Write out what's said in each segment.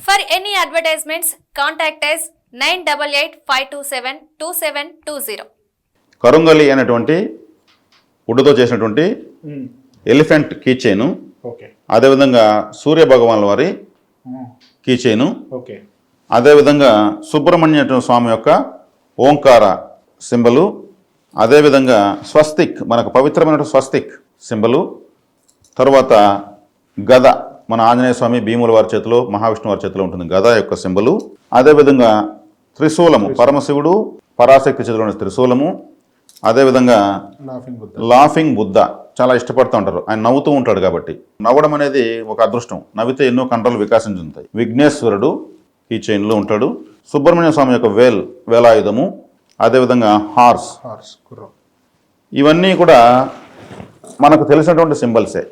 For any advertisements, contact us 9885272720. కరుంగలి అనేటువంటి వుడ్తో చేసినటువంటి elephant key chain, అదేవిధంగా సూర్య భగవానుల వారి కీ చైను, అదేవిధంగా సుబ్రహ్మణ్య స్వామి యొక్క ఓంకార సింబలు, అదేవిధంగా స్వస్తిక్ మనకు పవిత్రమైన స్వస్తిక్ సింబలు, తర్వాత గద మన ఆంజనేయ స్వామి భీముల వారి చేతిలో మహావిష్ణు వారి చేతిలో ఉంటుంది గద యొక్క సింబలు, అదేవిధంగా త్రిశూలము పరమశివుడు పరాశక్తి చేతిలో ఉన్న త్రిశూలము, అదేవిధంగా లాఫింగ్ బుద్ధ చాలా ఇష్టపడుతూ ఉంటారు, ఆయన నవ్వుతూ ఉంటాడు కాబట్టి నవ్వడం అనేది ఒక అదృష్టం, నవ్వితే ఎన్నో కంట్రోల్ వికాసించుతాయి. విఘ్నేశ్వరుడు ఈ చైన్లో ఉంటాడు, సుబ్రహ్మణ్య స్వామి యొక్క వేలాయుధము, అదేవిధంగా హార్స్, ఇవన్నీ కూడా మనకు తెలిసినటువంటి సింబల్సే.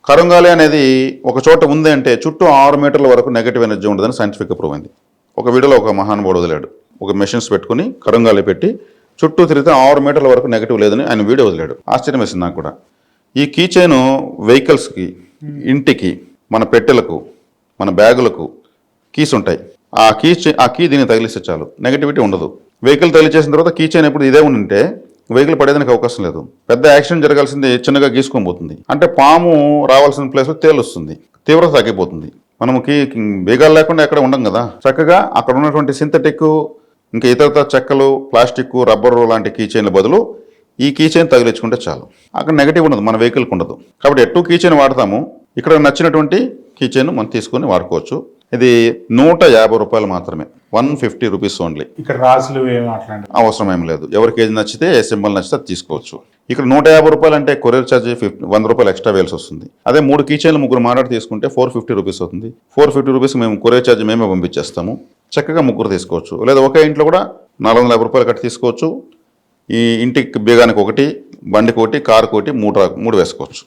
కరుంగాలి అనేది ఒక చోట ఉంది అంటే చుట్టూ 6 మీటర్ల వరకు నెగటివ్ ఎనర్జీ ఉండదని సైంటిఫిక్గా ప్రూవ్ అయింది. ఒక వీడియోలో ఒక మహానుభావుడు వదిలాడు, ఒక మెషిన్స్ పెట్టుకుని కరుంగాలి పెట్టి చుట్టూ తిరిగితే 6 మీటర్ల వరకు నెగటివ్ లేదని ఆయన వీడియో వదిలాడు. ఆశ్చర్యం వేసింది నాకు కూడా. ఈ కీ చైన్ వెహికల్స్కి, ఇంటికి, మన పెట్టెలకు, మన బ్యాగులకు కీస్ ఉంటాయి. ఆ కీ దీన్ని తగిలిస్తే చాలు, నెగటివిటీ ఉండదు. వెహికల్ తగిలిచేసిన తర్వాత కీ చైన్ ఎప్పుడు ఇదే ఉంటే వెహికల్ పడేదానికి అవకాశం లేదు. పెద్ద యాక్సిడెంట్ జరగాల్సింది చిన్నగా గీసుకొని పోతుంది. అంటే పాము రావాల్సిన ప్లేస్లో తేలుస్తుంది, తీవ్రత తగ్గిపోతుంది. మనం బీగాలు లేకుండా ఎక్కడ ఉండం కదా. చక్కగా అక్కడ ఉన్నటువంటి సింథటిక్, ఇంకా ఇతర చెక్కలు, ప్లాస్టిక్, రబ్బరు లాంటి కీ చైన్ల బదులు ఈ కీ చైన్ తగిలించుకుంటే చాలు. అక్కడ నెగటివ్ ఉండదు, మన వెహికల్కి ఉండదు. కాబట్టి ఎటు కీ చైన్ వాడతాము, ఇక్కడ నచ్చినటువంటి కీ చైన్ మనం తీసుకొని వాడుకోవచ్చు. ఇది 150 రూపాయలు మాత్రమే, 150 రూపీస్ ఓన్లీ. ఇక్కడ రాజులు అవసరం ఏం లేదు, ఎవరికి ఏది నచ్చితే ఏ సింబల్ నచ్చితే అది తీసుకోవచ్చు. ఇక్కడ 150 రూపాయలు అంటే కొరియర్ ఛార్జ్ 100 రూపాయలు ఎక్స్ట్రా వేయాల్సి వస్తుంది. అదే 3 కీ చైన్లు 3 మాట్లాడి తీసుకుంటే 450 రూపీస్ అవుతుంది. 450 రూపీస్ మేము కొరియర్ ఛార్జ్ మేమే పంపించేస్తాము. చక్కగా 3 తీసుకోవచ్చు, లేదా ఒకే ఇంట్లో కూడా 450 రూపాయలు కట్టి తీసుకోవచ్చు. ఈ ఇంటికి బీగానికి 1, బండికి 1, కారుకి 1, 3 వేసుకోవచ్చు.